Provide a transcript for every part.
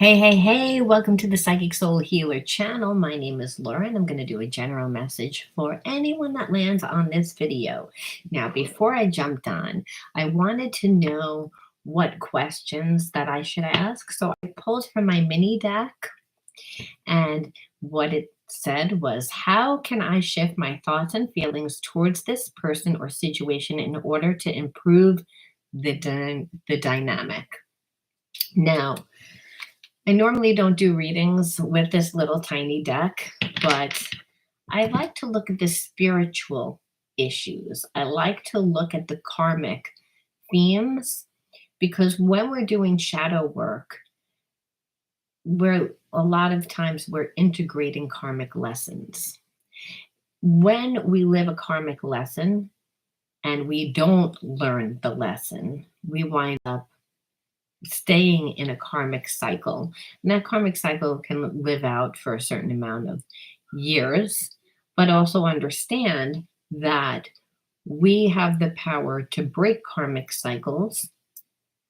Hey, welcome to the Psychic Soul Healer channel. My name is Laura, and I'm going to do a general message for anyone that lands on this video. Now, before I jumped on, I wanted to know what questions that I should ask. So I pulled from my mini deck, and what it said was, how can I shift my thoughts and feelings towards this person or situation in order to improve the dynamic? Now, I normally don't do readings with this little tiny deck, but I like to look at the spiritual issues. I like to look at the karmic themes because when we're doing shadow work, a lot of times we're integrating karmic lessons. When we live a karmic lesson and we don't learn the lesson, we wind up staying in a karmic cycle. And that karmic cycle can live out for a certain amount of years, but also understand that we have the power to break karmic cycles.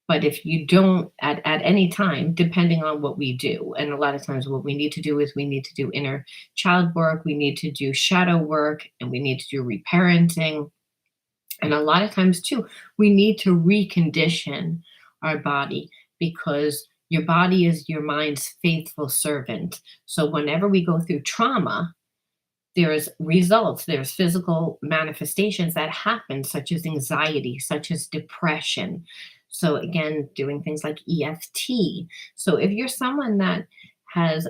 But if you don't, at any time, depending on what we do, and a lot of times what we need to do is we need to do inner child work, we need to do shadow work, and we need to do reparenting. And a lot of times, too, we need to recondition our body because your body is your mind's faithful servant. So whenever we go through trauma, there's results, there's physical manifestations that happen, such as anxiety, such as depression. So again, doing things like EFT. So if you're someone that has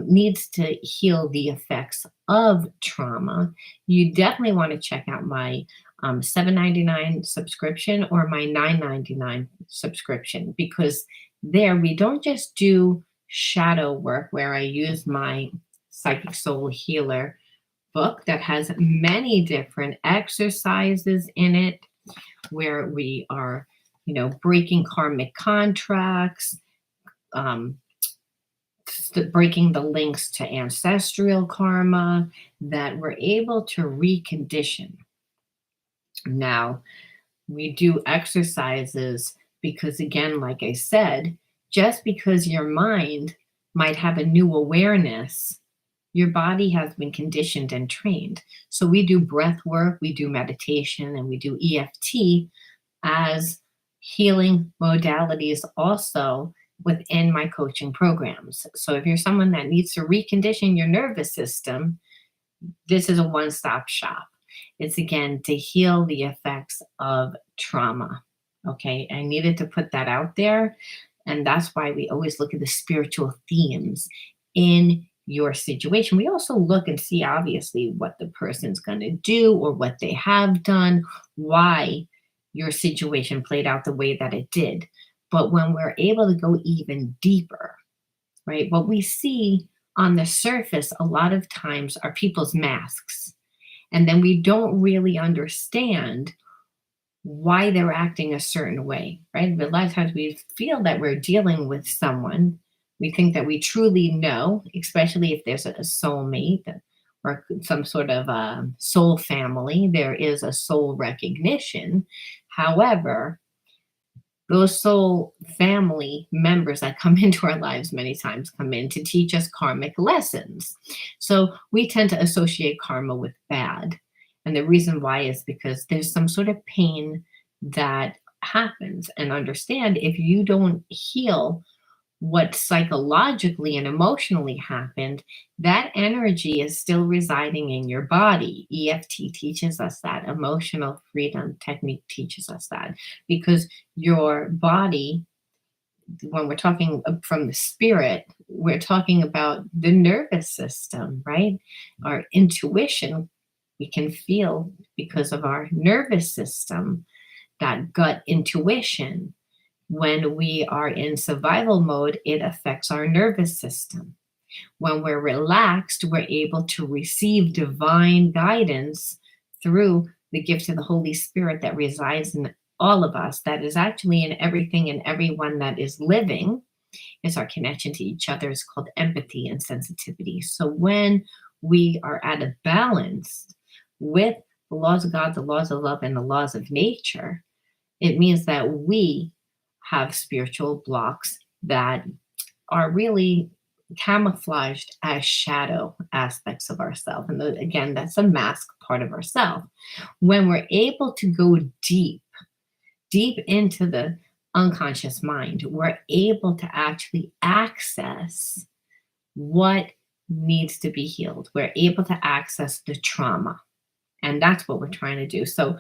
needs to heal the effects of trauma, you definitely want to check out my $7.99 subscription or my $9.99 subscription, because there we don't just do shadow work where I use my Psychic Soul Healer book that has many different exercises in it where we are, breaking karmic contracts, breaking the links to ancestral karma, that we're able to recondition. Now, we do exercises because, again, like I said, just because your mind might have a new awareness, your body has been conditioned and trained. So we do breath work, we do meditation, and we do EFT as healing modalities also within my coaching programs. So if you're someone that needs to recondition your nervous system, this is a one-stop shop. It's, again, to heal the effects of trauma. Okay, I needed to put that out there. And that's why we always look at the spiritual themes in your situation. We also look and see, obviously, what the person's going to do or what they have done, why your situation played out the way that it did. But when we're able to go even deeper, right, what we see on the surface a lot of times are people's masks. And then we don't really understand why they're acting a certain way, right? But a lot of times we feel that we're dealing with someone we think that we truly know, especially if there's a soulmate or some sort of soul family. There is a soul recognition. However, those soul family members that come into our lives many times come in to teach us karmic lessons. So we tend to associate karma with bad. And the reason why is because there's some sort of pain that happens. And understand, if you don't heal what psychologically and emotionally happened, that energy is still residing in your body. EFT teaches us that. Emotional freedom technique teaches us that. Because your body, when we're talking from the spirit, we're talking about the nervous system, right? Our intuition, we can feel because of our nervous system, that gut intuition. When we are in survival mode, it affects our nervous system. When we're relaxed, we're able to receive divine guidance through the gift of the Holy Spirit that resides in all of us, that is actually in everything and everyone that is living. It's our connection to each other. It's called empathy and sensitivity. So when we are at a balance with the laws of God, the laws of love, and the laws of nature, it means that we have spiritual blocks that are really camouflaged as shadow aspects of ourselves. And again, that's a mask part of ourselves. When we're able to go deep into the unconscious mind, we're able to actually access what needs to be healed. We're able to access the trauma. And that's what we're trying to do. So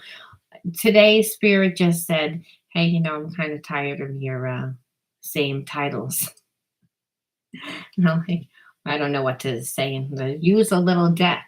today, Spirit just said, hey, I'm kind of tired of your same titles. And I'm like, I don't know what to say. And use a little deck.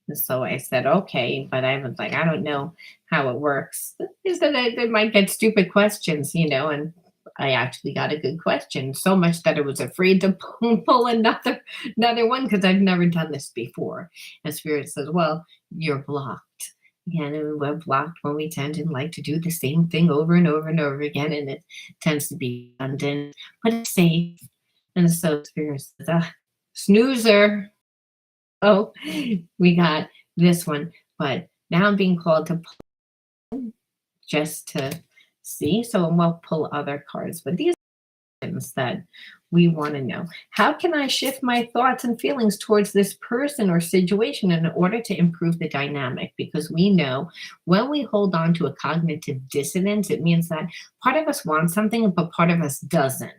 And so I said, okay, but I was like, I don't know how it works. Is that they might get stupid questions, and I actually got a good question, so much that I was afraid to pull another one because I've never done this before. And Spirit says, well, you're blocked. Again, and we're blocked when we tend to like to do the same thing over and over and over again, and it tends to be redundant, but it's safe. And so Spirit says, snoozer. Oh, we got this one, but now I'm being called to pull just to see. So we'll pull other cards, but these are things that we want to know. How can I shift my thoughts and feelings towards this person or situation in order to improve the dynamic? Because we know when we hold on to a cognitive dissonance, it means that part of us wants something, but part of us doesn't.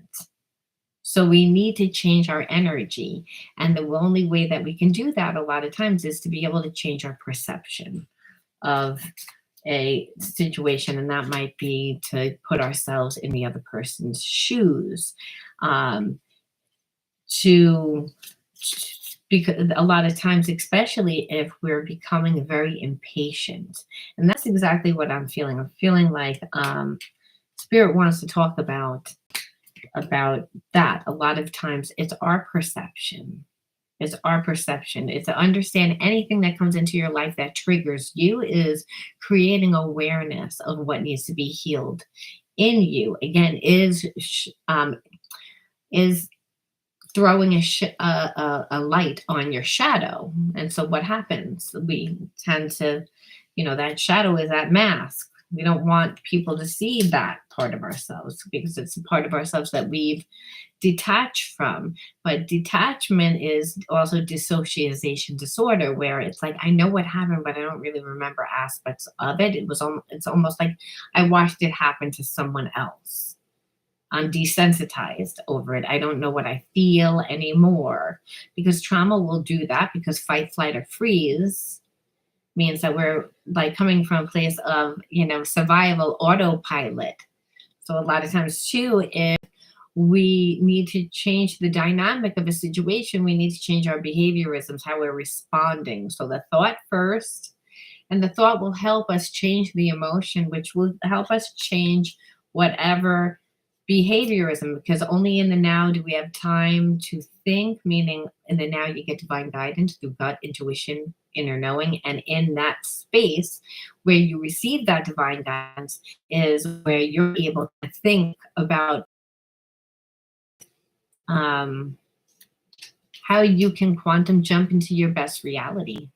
So we need to change our energy. And the only way that we can do that a lot of times is to be able to change our perception of a situation. And that might be to put ourselves in the other person's shoes. Because a lot of times, especially if we're becoming very impatient. And that's exactly what I'm feeling. I'm feeling like Spirit wants to talk about that. A lot of times it's our perception. It's to understand anything that comes into your life that triggers you is creating awareness of what needs to be healed in you. Again, is throwing a light on your shadow. And so what happens? We tend to, that shadow is that mask. We don't want people to see that part of ourselves because it's a part of ourselves that we've detached from. But detachment is also dissociation disorder, where it's like, I know what happened, but I don't really remember aspects of it. It's almost like I watched it happen to someone else. I'm desensitized over it. I don't know what I feel anymore, because trauma will do that, because fight, flight, or freeze means that we're like coming from a place of, survival autopilot. So a lot of times too, if we need to change the dynamic of a situation, we need to change our behaviorisms, how we're responding. So the thought first, and the thought will help us change the emotion, which will help us change whatever behaviorism, because only in the now do we have time to think, meaning in the now you get divine guidance through gut, intuition, inner knowing. And in that space where you receive that divine guidance is where you're able to think about how you can quantum jump into your best reality.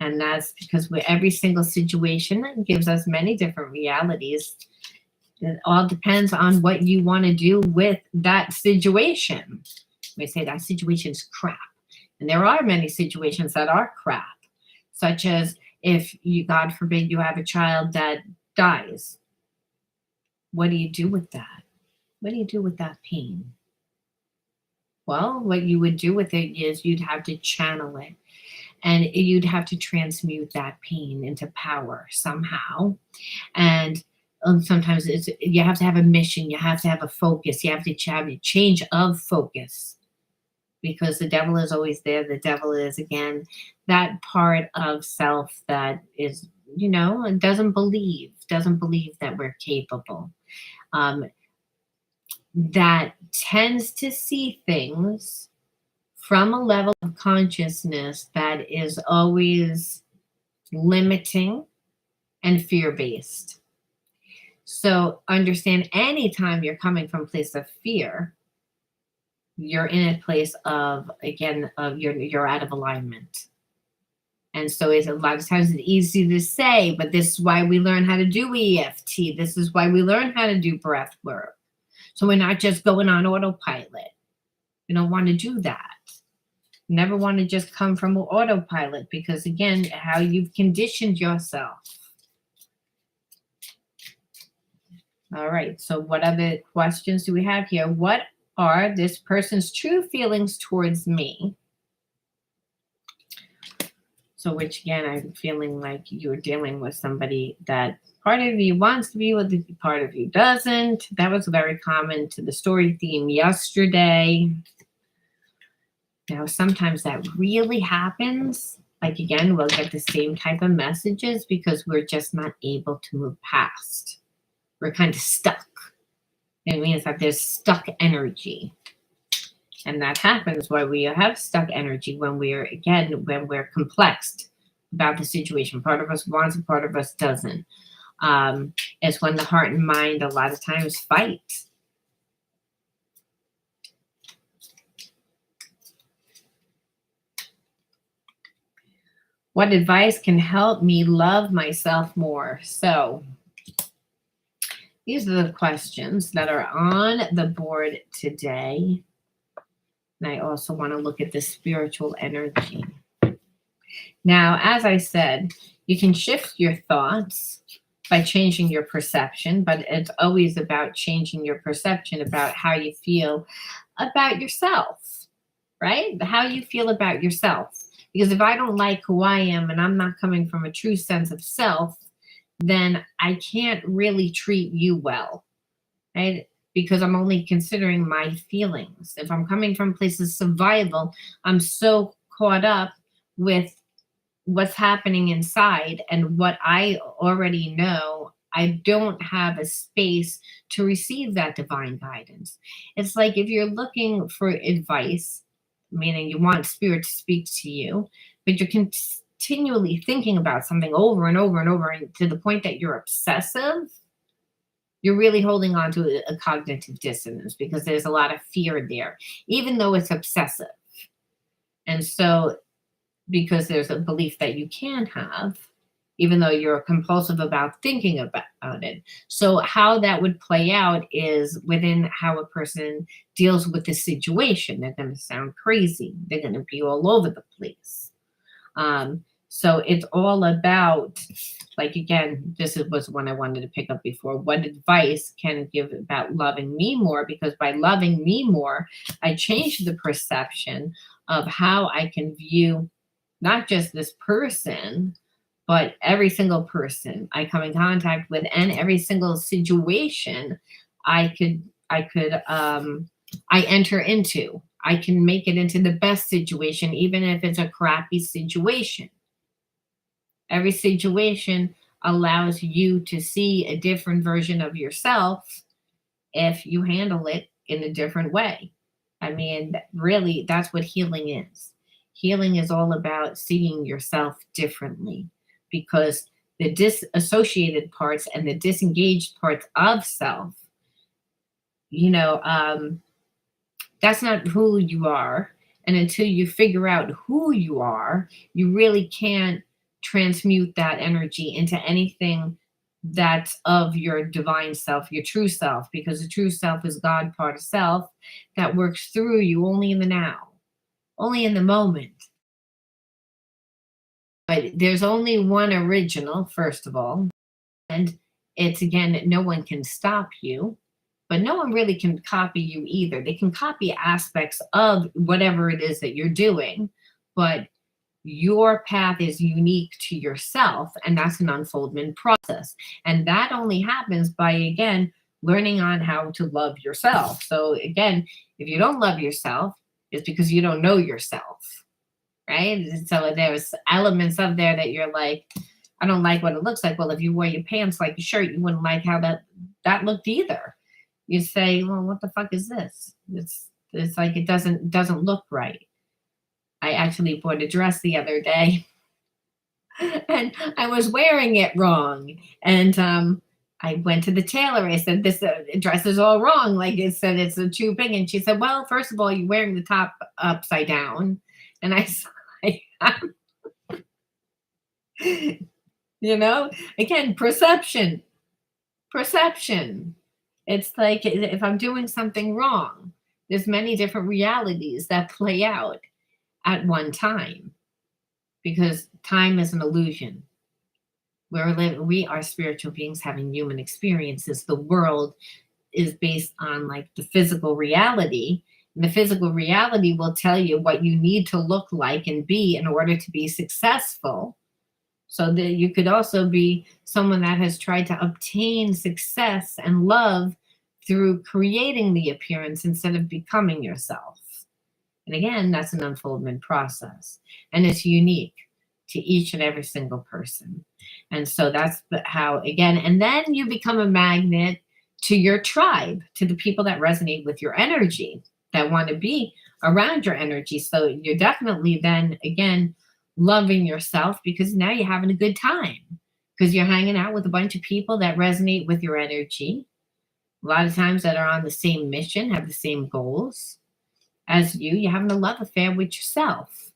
And that's because every single situation gives us many different realities. It all depends on what you want to do with that situation. We say that situation is crap. And there are many situations that are crap, such as if you, God forbid, you have a child that dies. What do you do with that? What do you do with that pain? Well, what you would do with it is you'd have to channel it, and you'd have to transmute that pain into power somehow. And sometimes you have to have a mission, you have to have a focus, you have to have a change of focus, because the devil is always there. The devil is, again, that part of self that is, doesn't believe that we're capable. That tends to see things from a level of consciousness that is always limiting and fear-based. So understand, anytime you're coming from a place of fear, you're in a place of, again, you're out of alignment. And so it's a lot of times it's easy to say, but this is why we learn how to do EFT. This is why we learn how to do breath work. So we're not just going on autopilot. You don't want to do that. You never want to just come from autopilot, because again, how you've conditioned yourself. All right, so what other questions do we have here? What are this person's true feelings towards me? So, which again, I'm feeling like you're dealing with somebody that part of you wants to be with, the part of you doesn't. That was very common to the story theme yesterday. Now, sometimes that really happens. Like, again, we'll get the same type of messages because we're just not able to move past. We're kind of stuck. It means that there's stuck energy. And that happens why we have stuck energy when we're complexed about the situation. Part of us wants it, part of us doesn't. It's when the heart and mind a lot of times fight. What advice can help me love myself more? So these are the questions that are on the board today. And I also want to look at the spiritual energy. Now, as I said, you can shift your thoughts by changing your perception, but it's always about changing your perception about how you feel about yourself, right? How you feel about yourself. Because if I don't like who I am and I'm not coming from a true sense of self, then I can't really treat you well, right? Because I'm only considering my feelings. If I'm coming from places of survival, I'm so caught up with what's happening inside and what I already know. I don't have a space to receive that divine guidance. It's like if you're looking for advice, meaning you want spirit to speak to you, but you're continually thinking about something over and over and over, and to the point that you're obsessive, you're really holding on to a cognitive dissonance because there's a lot of fear there, even though it's obsessive. And so, because there's a belief that you can have, even though you're compulsive about thinking about it. So how that would play out is within how a person deals with the situation. They're going to sound crazy. They're going to be all over the place. So it's all about, like, again, was one I wanted to pick up before. What advice can give about loving me more? Because by loving me more, I change the perception of how I can view not just this person, but every single person I come in contact with and every single situation I enter into. I can make it into the best situation, even if it's a crappy situation. Every situation allows you to see a different version of yourself if you handle it in a different way. I mean, really, that's what healing is. Healing is all about seeing yourself differently, because the disassociated parts and the disengaged parts of self, that's not who you are. And until you figure out who you are, you really can't transmute that energy into anything that's of your divine self, your true self, because the true self is God part of self that works through you only in the now, only in the moment. But there's only one original, first of all. And it's, again, no one can stop you, but no one really can copy you either. They can copy aspects of whatever it is that you're doing, but your path is unique to yourself, and that's an unfoldment process. And that only happens by, again, learning on how to love yourself. So again, if you don't love yourself, it's because you don't know yourself, right? And so there's elements of there that you're like, I don't like what it looks like. Well, if you wear your pants like a shirt, you wouldn't like how that looked either. You say, well, what the fuck is this? It's like it doesn't look right. I actually bought a dress the other day and I was wearing it wrong. And I went to the tailor. I said, this dress is all wrong. Like, it said it's a too big. And she said, well, first of all, you're wearing the top upside down. And I said, again, perception. It's like if I'm doing something wrong, There's many different realities that play out at one time because time is an illusion. We are spiritual beings having human experiences. The world is based on like the physical reality. And the physical reality will tell you what you need to look like and be in order to be successful. So that you could also be someone that has tried to obtain success and love through creating the appearance instead of becoming yourself. And again, that's an unfoldment process. And it's unique to each and every single person. And so that's how, again, and then you become a magnet to your tribe, to the people that resonate with your energy, that want to be around your energy. So you're definitely then, again, loving yourself because now you're having a good time because you're hanging out with a bunch of people that resonate with your energy. A lot of times that are on the same mission, have the same goals as you. You're having a love affair with yourself.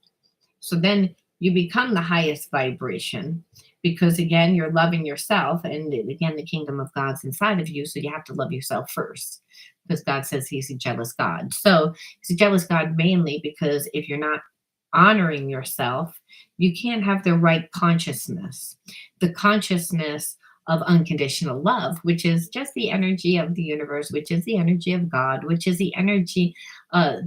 So then you become the highest vibration because, again, you're loving yourself. And again, the kingdom of God's inside of you. So you have to love yourself first because God says he's a jealous God. So he's a jealous God mainly because if you're not honoring yourself, you can't have the right consciousness, the consciousness of unconditional love, which is just the energy of the universe, which is the energy of God, which is the energy of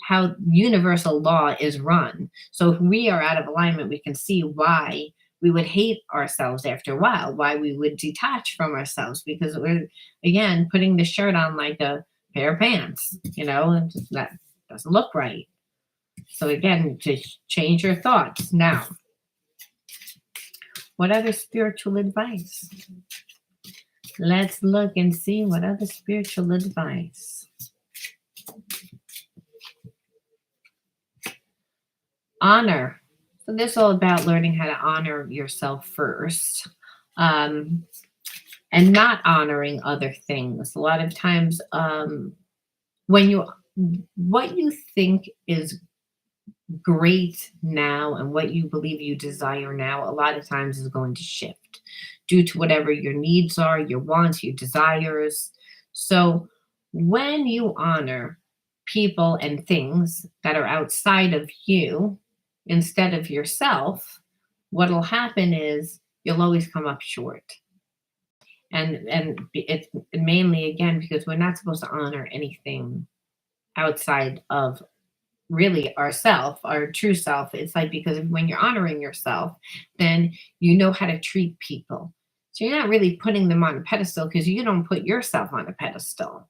how universal law is run. So if we are out of alignment, we can see why we would hate ourselves after a while, why we would detach from ourselves, because we're, again, putting the shirt on like a pair of pants, and that doesn't look right. So again, to change your thoughts. Now, what other spiritual advice? Let's look and see what other spiritual advice. Honor. So this is all about learning how to honor yourself first, and not honoring other things. A lot of times, what you think is great now and what you believe you desire now, a lot of times is going to shift due to whatever your needs are, your wants, your desires. So when you honor people and things that are outside of you instead of yourself, what'll happen is you'll always come up short. And it's mainly, again, because we're not supposed to honor anything outside of really ourself, our true self. It's like, because when you're honoring yourself, then you know how to treat people. So you're not really putting them on a pedestal because you don't put yourself on a pedestal.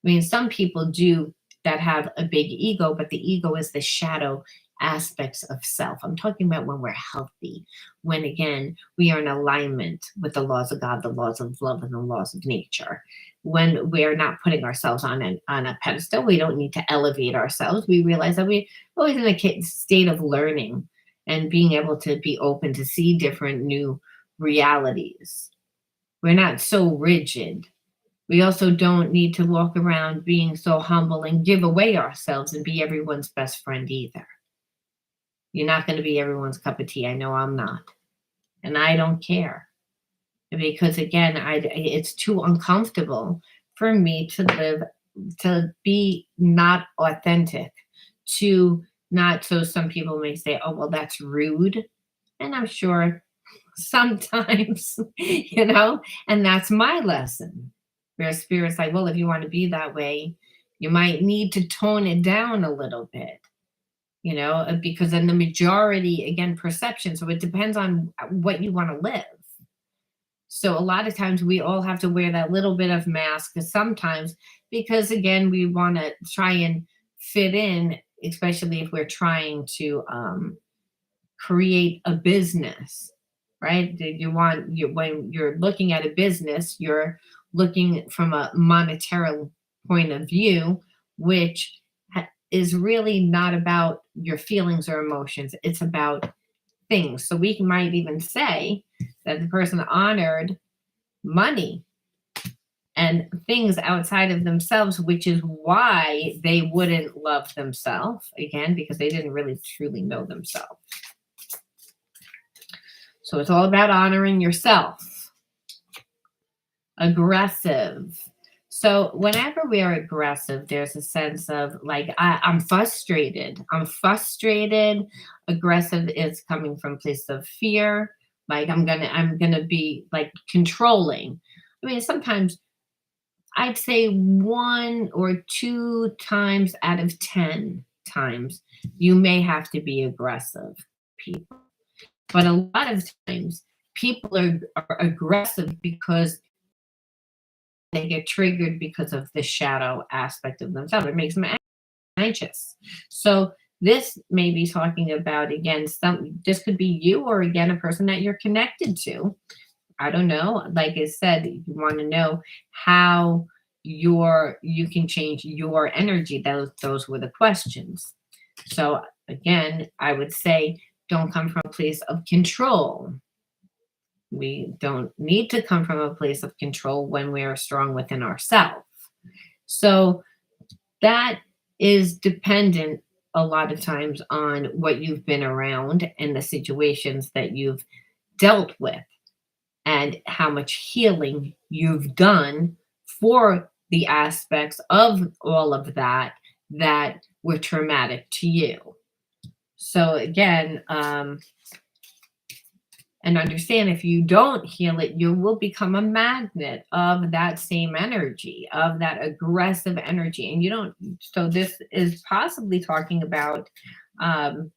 I mean, some people do that have a big ego, but the ego is the shadow aspects of self. I'm talking about when we're healthy, when, again, we are in alignment with the laws of God, the laws of love, and the laws of nature. When we're not putting ourselves on a pedestal, we don't need to elevate ourselves. We realize that we're always in a state of learning and being able to be open to see different new realities. We're not so rigid. We also don't need to walk around being so humble and give away ourselves and be everyone's best friend either. You're not going to be everyone's cup of tea. I know I'm not. And I don't care. Because, again, it's too uncomfortable for me to be not authentic, to not, so some people may say, oh, well, that's rude. And I'm sure sometimes, and that's my lesson. Where Spirit's like, well, if you want to be that way, you might need to tone it down a little bit, because in the majority, again, perception. So it depends on what you want to live. So a lot of times we all have to wear that little bit of mask sometimes because, again, we want to try and fit in, especially if we're trying to create a business, right? When you're looking at a business, you're looking from a monetary point of view, which is really not about your feelings or emotions. It's about things. So we might even say that the person honored money and things outside of themselves, which is why they wouldn't love themselves, again, because they didn't really truly know themselves. So it's all about honoring yourself. Aggressive. So whenever we are aggressive, there's a sense of like I'm frustrated. I'm frustrated. Aggressive is coming from a place of fear. Like I'm gonna be like controlling. I mean, sometimes I'd say one or two times out of 10 times you may have to be aggressive, people. But a lot of times people are aggressive because they get triggered because of the shadow aspect of themselves. It makes them anxious. So this may be talking about again this could be you or again a person that you're connected to. I don't know. Like I said, you want to know how you can change your energy. Those were the questions. So again, I would say don't come from a place of control. We don't need to come from a place of control when we are strong within ourselves. So that is dependent a lot of times on what you've been around and the situations that you've dealt with and how much healing you've done for the aspects of all of that that were traumatic to you. So again, and understand if you don't heal it, you will become a magnet of that same energy, of that aggressive energy. And you don't, so this is possibly talking about um,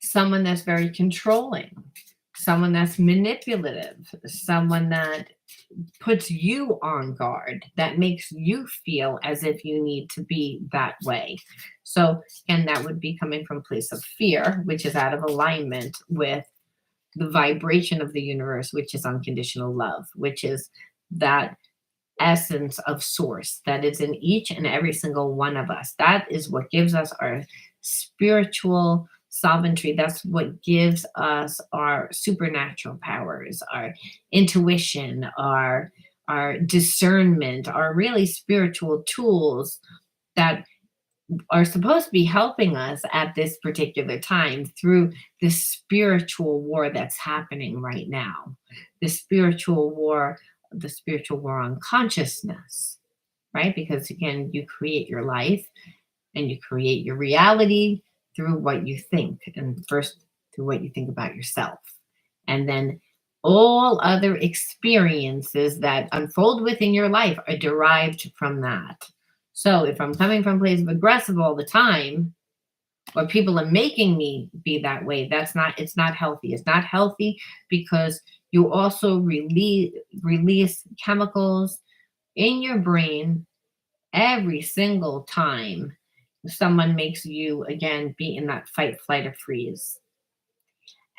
someone that's very controlling, someone that's manipulative, someone that puts you on guard, that makes you feel as if you need to be that way. So, and that would be coming from a place of fear, which is out of alignment with the vibration of the universe, which is unconditional love, which is that essence of source that is in each and every single one of us. That is what gives us our spiritual sovereignty. That's what gives us our supernatural powers, our intuition, our discernment, our really spiritual tools that are supposed to be helping us at this particular time through this spiritual war that's happening right now. The spiritual war, the spiritual war on consciousness, right? Because again, you create your life and you create your reality through what you think, and first through what you think about yourself. And then all other experiences that unfold within your life are derived from that. So if I'm coming from a place of aggressive all the time, or people are making me be that way, it's not healthy. It's not healthy because you also release chemicals in your brain every single time someone makes you again be in that fight, flight, or freeze.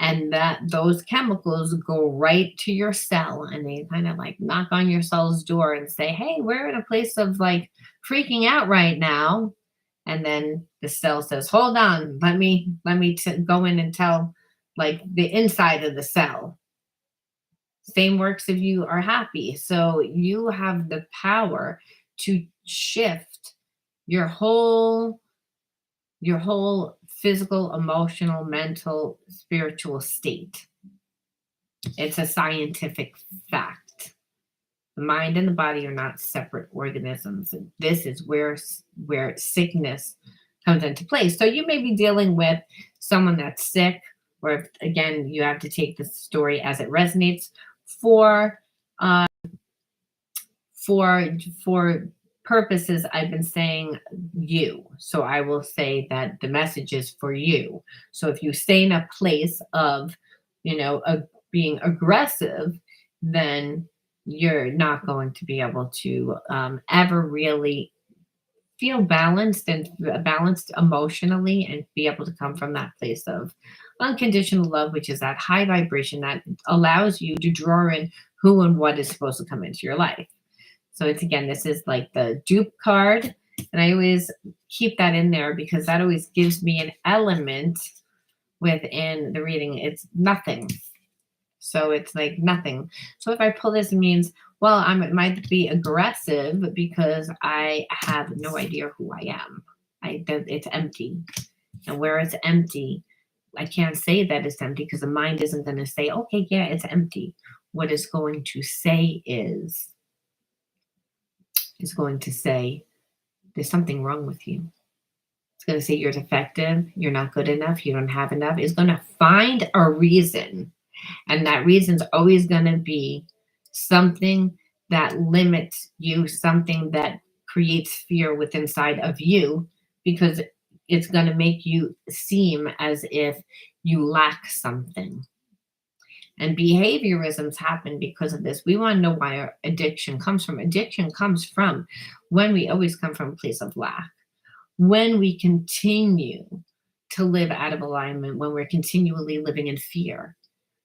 And that those chemicals go right to your cell and they kind of like knock on your cell's door and say, hey, we're in a place of like freaking out right now. And then the cell says, hold on, let me go in and tell like the inside of the cell. Same works if you are happy. So you have the power to shift your whole physical, emotional, mental, spiritual state. It's a scientific fact. The mind and the body are not separate organisms. This is where sickness comes into place. So you may be dealing with someone that's sick, or if, again, you have to take the story as it resonates for uh, for purposes. I've been saying you, so I will say that the message is for you. So if you stay in a place of being aggressive, then you're not going to be able to ever really feel balanced and balanced emotionally and be able to come from that place of unconditional love, which is that high vibration that allows you to draw in who and what is supposed to come into your life. So it's again, this is like the dupe card. And I always keep that in there because that always gives me an element within the reading. It's nothing. So it's like nothing. So if I pull this, it means, well, it might be aggressive because I have no idea who I am. It's empty. And where it's empty, I can't say that it's empty because the mind isn't going to say, okay, yeah, it's empty. What it's going to say is, is going to say, there's something wrong with you. It's going to say you're defective, you're not good enough, you don't have enough. It's going to find a reason. And that reason's always going to be something that limits you, something that creates fear within inside of you, because it's going to make you seem as if you lack something. And behaviorisms happen because of this. We want to know why our addiction comes from. Addiction comes from when we always come from a place of lack. When we continue to live out of alignment, when we're continually living in fear.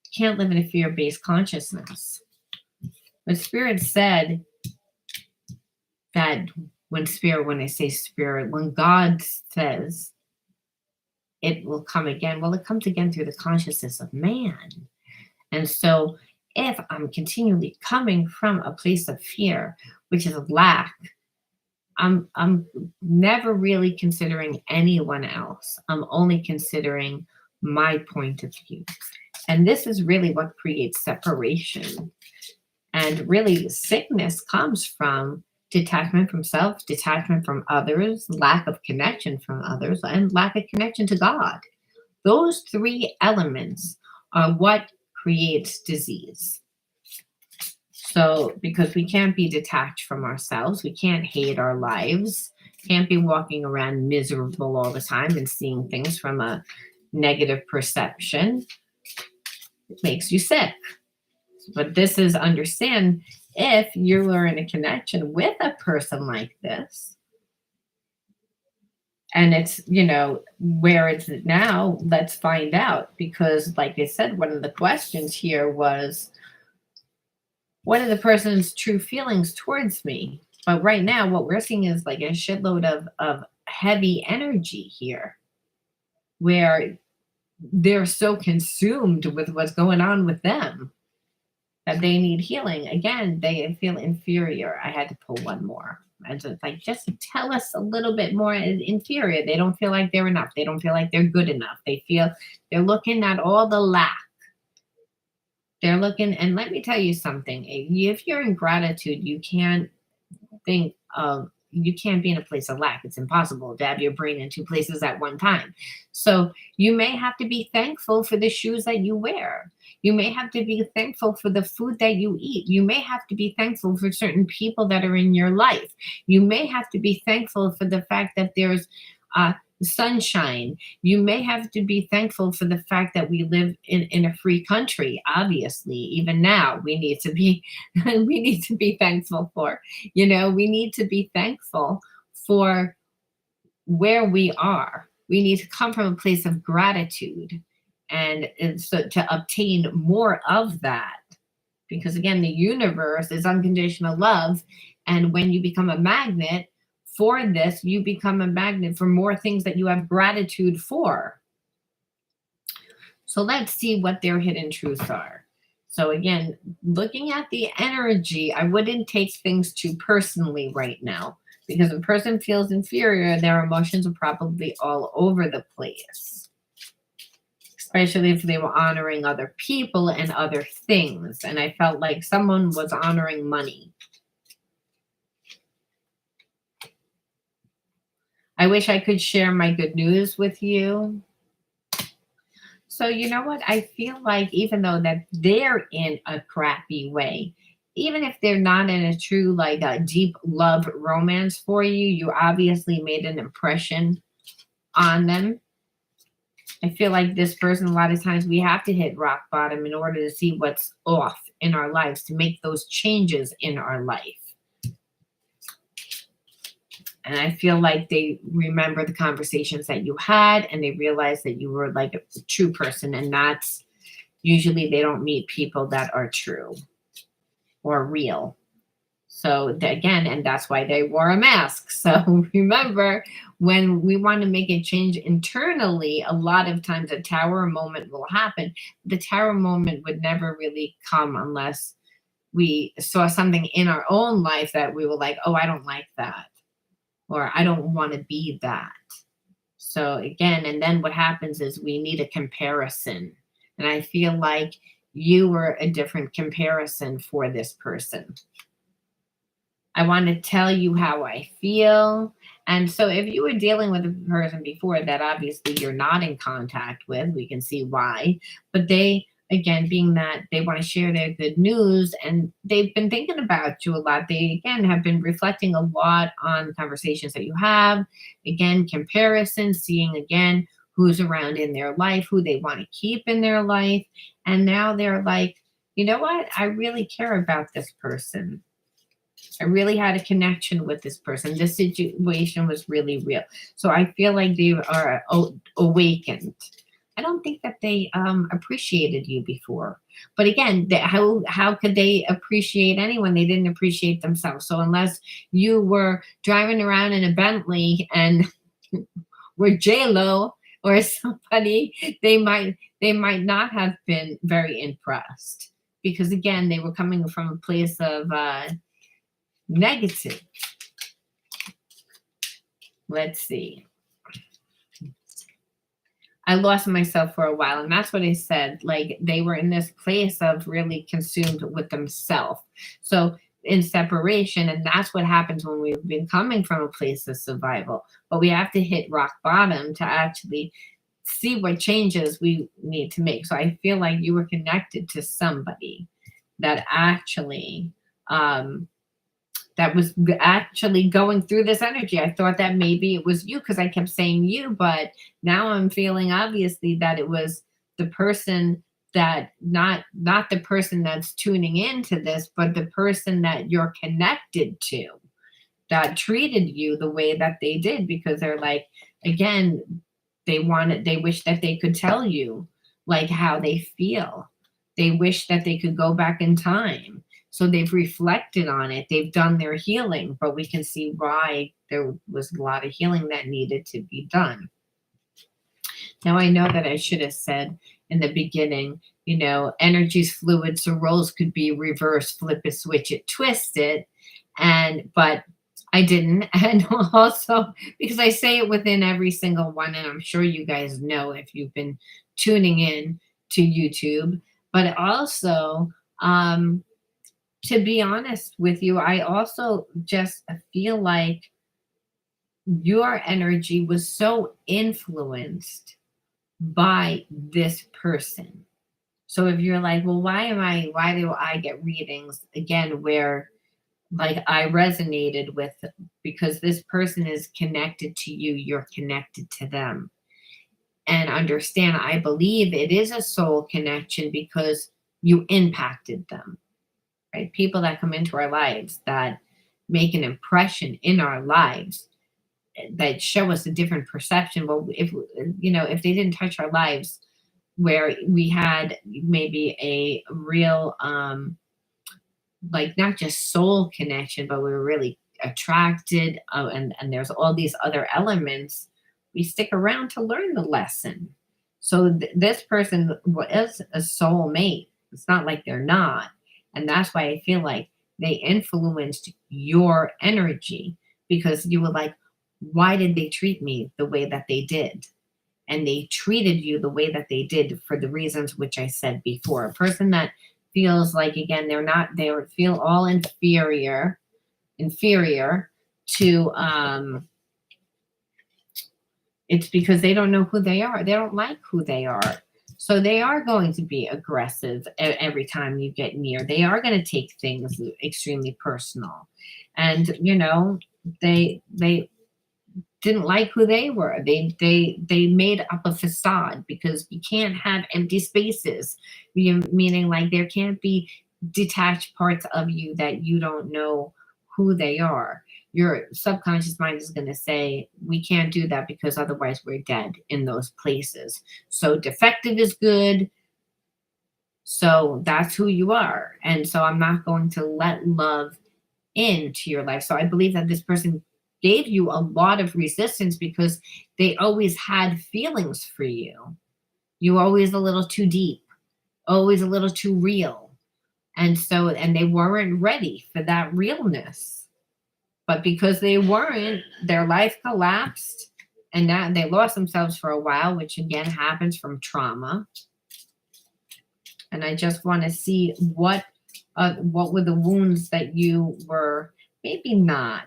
You can't live in a fear-based consciousness. But Spirit said that when I say Spirit, when God says it will come again, well, it comes again through the consciousness of man. And so if I'm continually coming from a place of fear, which is lack, I'm never really considering anyone else. I'm only considering my point of view. And this is really what creates separation. And really, sickness comes from detachment from self, detachment from others, lack of connection from others, and lack of connection to God. Those three elements are what creates disease. So, because we can't be detached from ourselves, we can't hate our lives, can't be walking around miserable all the time and seeing things from a negative perception. It makes you sick. But this is understand if you are in a connection with a person like this, and it's, where it's now, let's find out. Because like I said, one of the questions here was, what are the person's true feelings towards me? But right now, what we're seeing is like a shitload of heavy energy here, where they're so consumed with what's going on with them that they need healing. Again, they feel inferior. I had to pull one more. And so it's like, just tell us a little bit more. Inferior. They don't feel like they're enough. They don't feel like they're good enough. They feel they're looking at all the lack. They're looking, and let me tell you something. If you're in gratitude, you can't be in a place of lack. It's impossible to have your brain in two places at one time. So you may have to be thankful for the shoes that you wear. You may have to be thankful for the food that you eat. You may have to be thankful for certain people that are in your life. You may have to be thankful for the fact that there's sunshine. You may have to be thankful for the fact that we live in a free country. Obviously, even now we need to be thankful for, we need to be thankful for where we are. We need to come from a place of gratitude and so to obtain more of that, because again, the universe is unconditional love. And when you become a magnet for this, you become a magnet for more things that you have gratitude for. So let's see what their hidden truths are. So again, looking at the energy, I wouldn't take things too personally right now, because if a person feels inferior, their emotions are probably all over the place, especially if they were honoring other people and other things. And I felt like someone was honoring money. I wish I could share my good news with you. So you know what? I feel like even though that they're in a crappy way, even if they're not in a true, like a deep love romance for you, you obviously made an impression on them. I feel like this person, a lot of times we have to hit rock bottom in order to see what's off in our lives, to make those changes in our life. And I feel like they remember the conversations that you had, and they realize that you were like a true person. And that's usually, they don't meet people that are true or real. So again, and that's why they wore a mask. So remember, when we want to make a change internally, a lot of times a tower moment will happen. The tower moment would never really come unless we saw something in our own life that we were like, oh, I don't like that. Or I don't want to be that. So again, and then what happens is we need a comparison. And I feel like you were a different comparison for this person. I want to tell you how I feel. And so if you were dealing with a person before that obviously you're not in contact with, we can see why. But they, again, being that they want to share their good news and they've been thinking about you a lot, they again have been reflecting a lot on conversations that you have. Again, comparison, seeing again who's around in their life, who they want to keep in their life. And now they're like, you know what? I really care about this person. I really had a connection with this person. This situation was really real. So I feel like they are awakened. I don't think that they appreciated you before. But again, how could they appreciate anyone? They didn't appreciate themselves. So unless you were driving around in a Bentley and were J Lo or somebody, they might not have been very impressed because again, they were coming from a place of negative. Let's see. I lost myself for a while, and that's what I said. Like they were in this place of really consumed with themselves. So in separation, and that's what happens when we've been coming from a place of survival. But we have to hit rock bottom to actually see what changes we need to make. So I feel like you were connected to somebody that actually going through this energy. I thought that maybe it was you because I kept saying you, but now I'm feeling obviously that it was the person that not the person that's tuning into this, but the person that you're connected to that treated you the way that they did because they're like, again, they wish that they could tell you like how they feel. They wish that they could go back in time. So they've reflected on it. They've done their healing, but we can see why there was a lot of healing that needed to be done. Now, I know that I should have said in the beginning, energy's fluid, so roles could be reversed, flip it, switch it, twist it. But I didn't. And also because I say it within every single one, and I'm sure you guys know if you've been tuning in to YouTube, but also, to be honest with you, I also just feel like your energy was so influenced by this person. So if you're like, well, why do I get readings again where like I resonated with because this person is connected to you, you're connected to them. And understand, I believe it is a soul connection because you impacted them. Right? People that come into our lives that make an impression in our lives that show us a different perception. Well, if they didn't touch our lives where we had maybe a real like not just soul connection, but we were really attracted and there's all these other elements, we stick around to learn the lesson. So this person was a soulmate. It's not like they're not. And that's why I feel like they influenced your energy because you were like, why did they treat me the way that they did? And they treated you the way that they did for the reasons which I said before. A person that feels like, again, they feel all inferior to, it's because they don't know who they are. They don't like who they are. So they are going to be aggressive every time you get near. They are going to take things extremely personal. And, they didn't like who they were. They made up a facade because you can't have empty spaces, meaning like there can't be detached parts of you that you don't know who they are. Your subconscious mind is going to say, we can't do that because otherwise we're dead in those places. So defective is good. So that's who you are. And so I'm not going to let love into your life. So I believe that this person gave you a lot of resistance because they always had feelings for you. You were always a little too deep, always a little too real. And they weren't ready for that realness. But because they weren't, their life collapsed and now they lost themselves for a while, which again happens from trauma. And I just want to see what were the wounds that you were maybe not.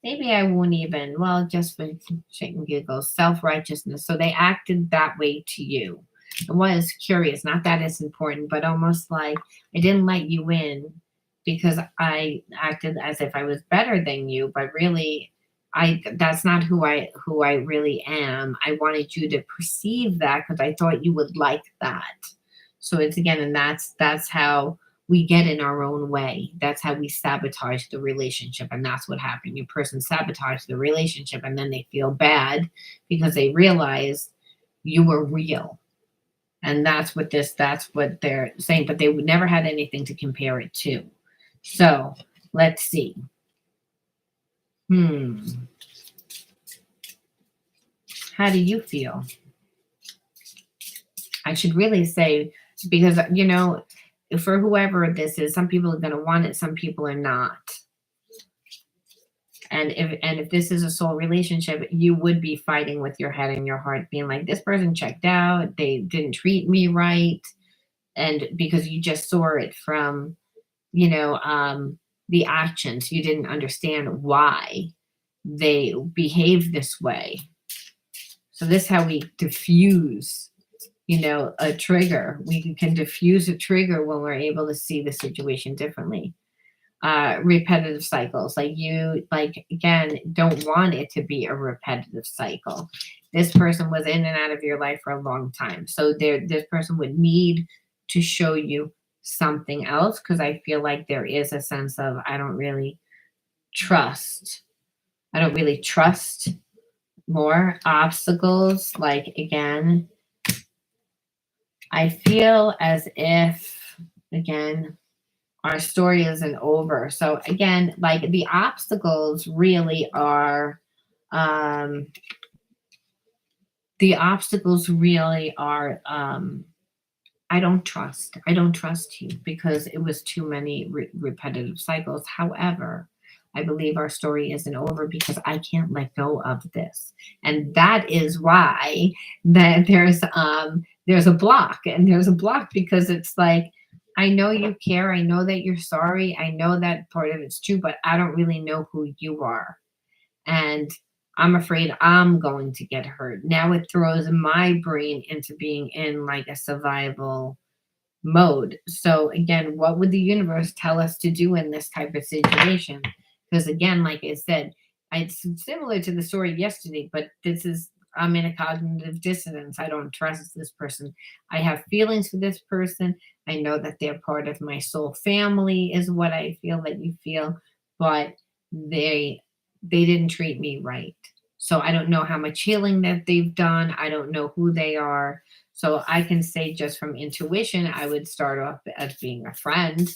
Maybe I won't even, well, just for shit and giggles, self-righteousness. So they acted that way to you. It was curious, not that it's important, but almost like I didn't let you in because I acted as if I was better than you, but really that's not who I really am. I wanted you to perceive that because I thought you would like that. So it's again, and that's how we get in our own way. That's how we sabotage the relationship. And that's what happened. Your person sabotaged the relationship and then they feel bad because they realize you were real. And that's what they're saying, but they would never had anything to compare it to. So let's see. How do you feel? I should really say, because, for whoever this is, some people are going to want it, some people are not. And if this is a soul relationship, you would be fighting with your head and your heart, being like, this person checked out, they didn't treat me right. And because you just saw it from, the actions, you didn't understand why they behave this way. So this is how we diffuse, a trigger. We can diffuse a trigger when we're able to see the situation differently. Repetitive cycles, again, don't want it to be a repetitive cycle. This person was in and out of your life for a long time. So this person would need to show you something else, because I feel like there is a sense of, I don't really trust more obstacles. Like, again, I feel as if, again, our story isn't over. So again, like the obstacles really are, I don't trust you because it was too many repetitive cycles. However, I believe our story isn't over because I can't let go of this. And that is why that there's a block, and there's a block because it's like, I know you care. I know that you're sorry. I know that part of it's true, but I don't really know who you are. And I'm afraid I'm going to get hurt. Now it throws my brain into being in like a survival mode. So again, what would the universe tell us to do in this type of situation? Because again, like I said, it's similar to the story yesterday, but I'm in a cognitive dissonance. I don't trust this person. I have feelings for this person. I know that they're part of my soul family, is what I feel that you feel, but they didn't treat me right. So I don't know how much healing that they've done. I don't know who they are. So I can say just from intuition, I would start off as being a friend.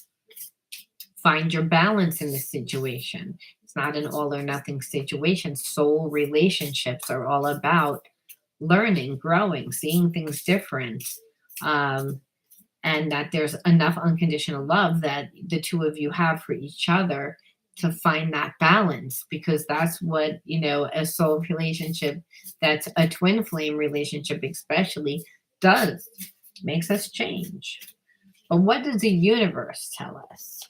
Find your balance in this situation. It's not an all or nothing situation. Soul relationships are all about learning, growing, seeing things different. And that there's enough unconditional love that the two of you have for each other to find that balance, because that's what, a soul relationship, that's a twin flame relationship especially, does. Makes us change. But what does the universe tell us?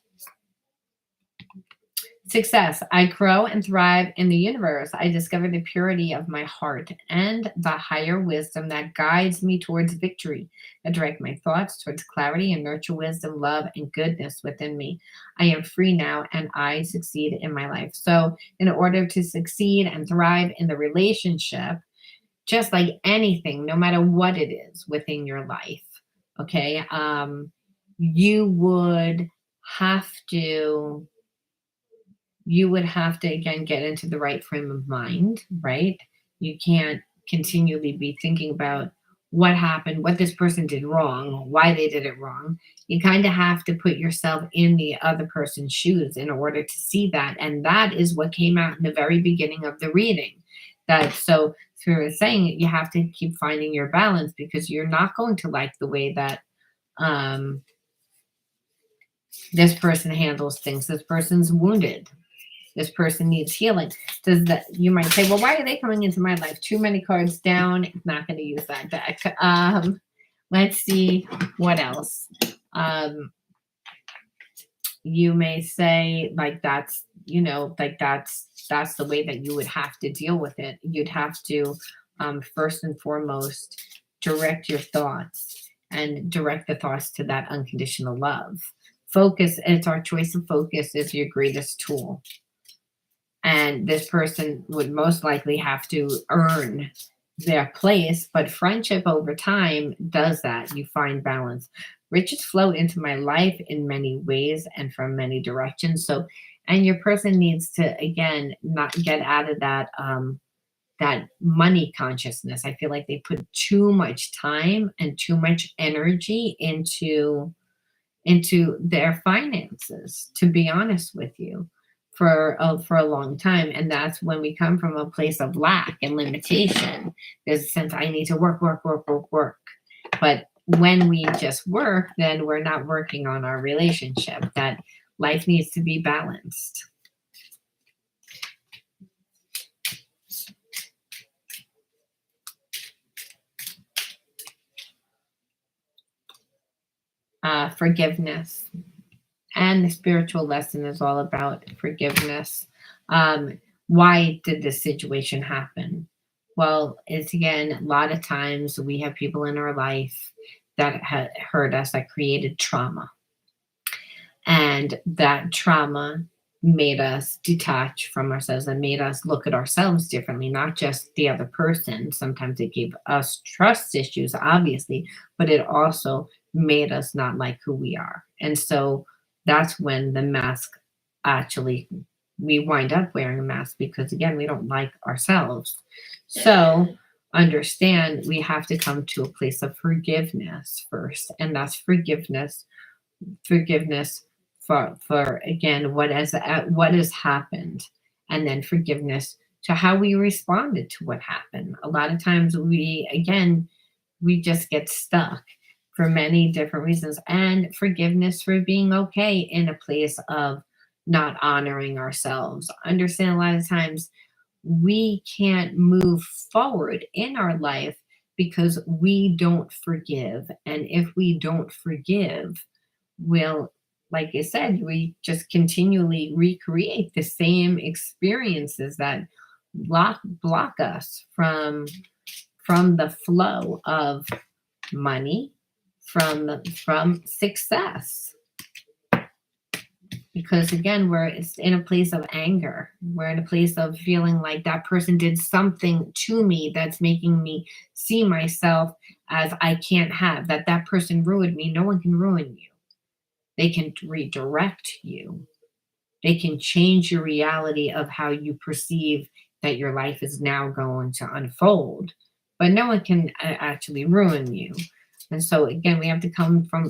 Success. I grow and thrive in the universe. I discover the purity of my heart and the higher wisdom that guides me towards victory. I direct my thoughts towards clarity and nurture wisdom, love, and goodness within me. I am free now and I succeed in my life. So in order to succeed and thrive in the relationship, just like anything, no matter what it is within your life, okay, you would have to again get into the right frame of mind, right? You can't continually be thinking about what happened, what this person did wrong, why they did it wrong. You kind of have to put yourself in the other person's shoes in order to see that. And that is what came out in the very beginning of the reading. So through saying, you have to keep finding your balance, because you're not going to like the way that this person handles things. This person's wounded. This person needs healing. You might say, well, why are they coming into my life? Too many cards down. Not going to use that deck. Let's see what else. You may say, like, that's like that's the way that you would have to deal with it. You'd have to, first and foremost, direct your thoughts and direct the thoughts to that unconditional love. Focus, it's our choice of focus is your greatest tool. And this person would most likely have to earn their place, but friendship over time does that. You find balance. Riches flow into my life in many ways and from many directions. So, and your person needs to, again, not get out of that money consciousness. I feel like they put too much time and too much energy into their finances, to be honest with you, for a long time. And that's when we come from a place of lack and limitation. There's a sense I need to work, work, work, work, work. But when we just work, then we're not working on our relationship. That life needs to be balanced. Forgiveness. And the spiritual lesson is all about forgiveness. Why did this situation happen? Well, it's again, a lot of times we have people in our life that hurt us, that created trauma. And that trauma made us detach from ourselves and made us look at ourselves differently, not just the other person. Sometimes it gave us trust issues, obviously, but it also made us not like who we are. And so that's when the mask actually, we wind up wearing a mask because, again, we don't like ourselves. So understand we have to come to a place of forgiveness first. And that's forgiveness for again what has happened, and then forgiveness to how we responded to what happened. A lot of times we just get stuck for many different reasons, and forgiveness for being okay in a place of not honoring ourselves. Understand, a lot of times we can't move forward in our life because we don't forgive. And if we don't forgive, we'll, like I said, we just continually recreate the same experiences that block us from the flow of money, from success. Because again, it's in a place of anger. We're in a place of feeling like that person did something to me that's making me see myself as I can't have, that person ruined me. No one can ruin you. They can redirect you. They can change your reality of how you perceive that your life is now going to unfold. But no one can actually ruin you. And so, again, we have to come from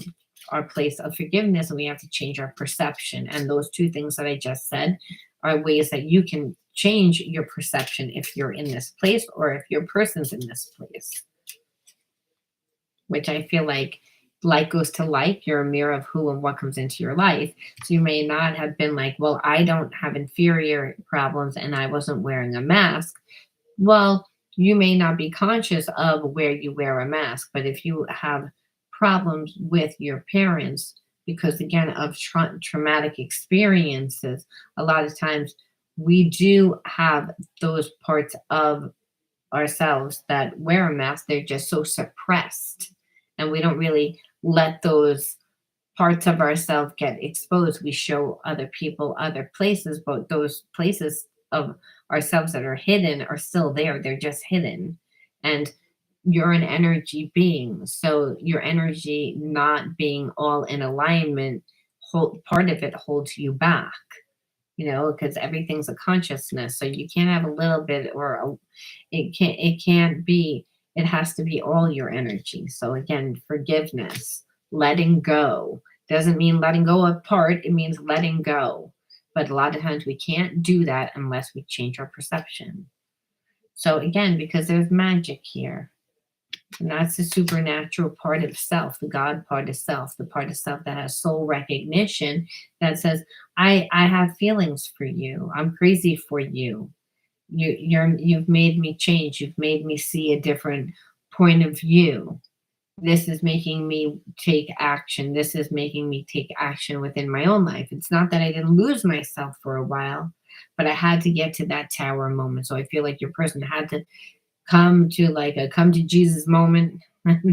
our place of forgiveness, and we have to change our perception. And those two things that I just said are ways that you can change your perception if you're in this place or if your person's in this place. Which I feel like goes to like. You're a mirror of who and what comes into your life. So you may not have been like, well, I don't have inferior problems and I wasn't wearing a mask. Well, you may not be conscious of where you wear a mask, but if you have problems with your parents because, again, of traumatic experiences, a lot of times we do have those parts of ourselves that wear a mask. They're just so suppressed, and we don't really let those parts of ourselves get exposed. We show other people other places, but those places of ourselves that are hidden are still there. They're just hidden. And you're an energy being. So your energy not being all in alignment, part of it holds you back, because everything's a consciousness. So you can't have a little bit it has to be all your energy. So again, forgiveness, letting go doesn't mean letting go of part. It means letting go. But a lot of times we can't do that unless we change our perception. So again, because there's magic here. And that's the supernatural part of self, the God part of self, the part of self that has soul recognition, that says, I have feelings for you. I'm crazy for you. You've made me change. You've made me see a different point of view. This is making me take action. This is making me take action within my own life. It's not that I didn't lose myself for a while, but I had to get to that tower moment. So I feel like your person had to come to like a come to Jesus moment.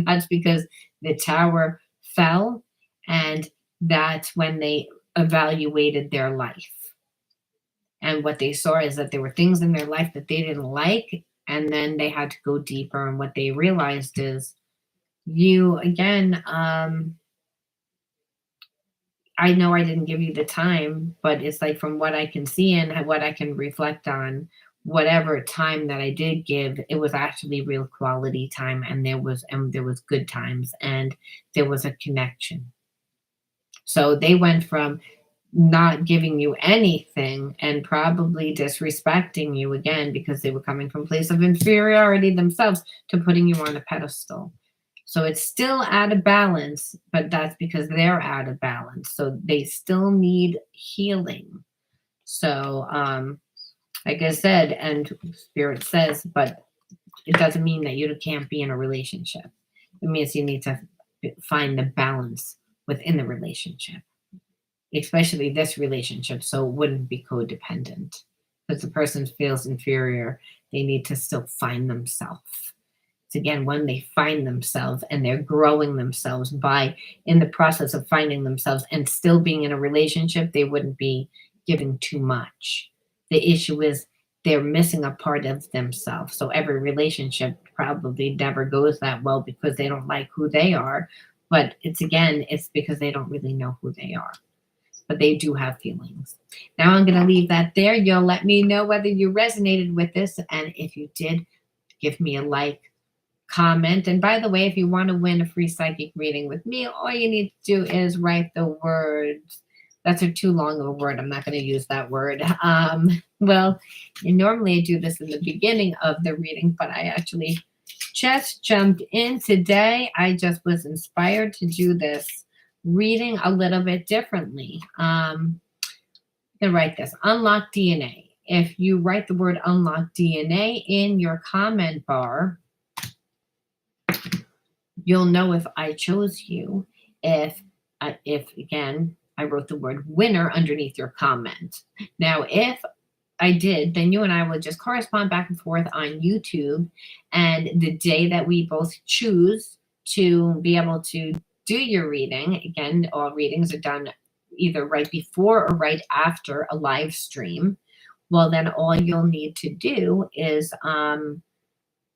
That's because the tower fell, and that's when they evaluated their life. And what they saw is that there were things in their life that they didn't like, and then they had to go deeper. And what they realized is you again, I know I didn't give you the time, but it's like from what I can see and what I can reflect on, whatever time that I did give, it was actually real quality time, and there was good times, and there was a connection. So they went from not giving you anything and probably disrespecting you again because they were coming from a place of inferiority themselves to putting you on a pedestal. So it's still out of balance, but that's because they're out of balance. So they still need healing. So, like I said, and Spirit says, but it doesn't mean that you can't be in a relationship. It means you need to find the balance within the relationship, especially this relationship, so it wouldn't be codependent. Because the person feels inferior, they need to still find themselves. It's again when they find themselves and they're growing themselves by in the process of finding themselves and still being in a relationship, they wouldn't be giving too much. The issue is they're missing a part of themselves. So every relationship probably never goes that well because they don't like who they are. But it's because they don't really know who they are, but they do have feelings. Now I'm going to leave that there. You'll let me know whether you resonated with this. And if you did, give me a like, comment. And by the way, if you want to win a free psychic reading with me, all you need to do is write the words. That's a too long of a word. I'm not going to use that word. Well, normally I do this in the beginning of the reading, but I actually just jumped in today. I just was inspired to do this reading a little bit differently. I'm going to write this, unlock DNA. If you write the word unlock DNA in your comment bar, you'll know if I chose you. If again, I wrote the word winner underneath your comment. Now, if I did, then you and I will just correspond back and forth on YouTube. And the day that we both choose to be able to do your reading, again, all readings are done either right before or right after a live stream. Well, then all you'll need to do is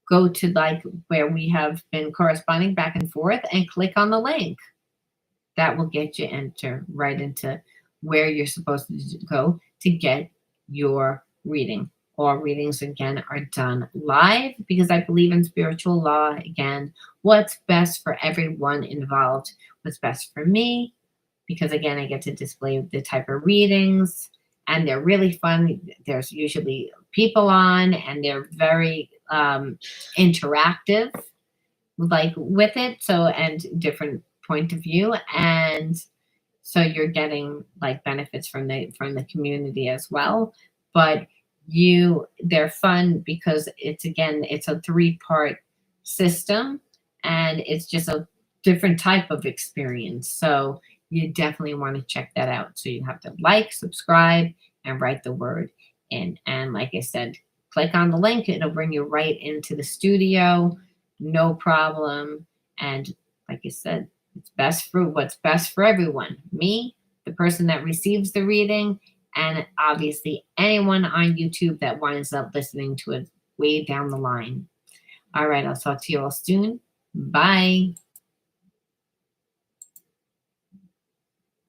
go to like where we have been corresponding back and forth and click on the link. That will get you right into where you're supposed to go to get your reading. All readings, again, are done live because I believe in spiritual law. Again, what's best for everyone involved, what's best for me, because again, I get to display the type of readings and they're really fun. There's usually people on and they're very interactive like with it. So, and different point of view. And so you're getting like benefits from the community as well. But they're fun because it's a 3-part system and it's just a different type of experience. So you definitely want to check that out. So you have to like, subscribe, and write the word in. And like I said, click on the link. It'll bring you right into the studio. No problem. And like I said, it's best for what's best for everyone. Me, the person that receives the reading, and obviously anyone on YouTube that winds up listening to it way down the line. All right, I'll talk to you all soon. Bye.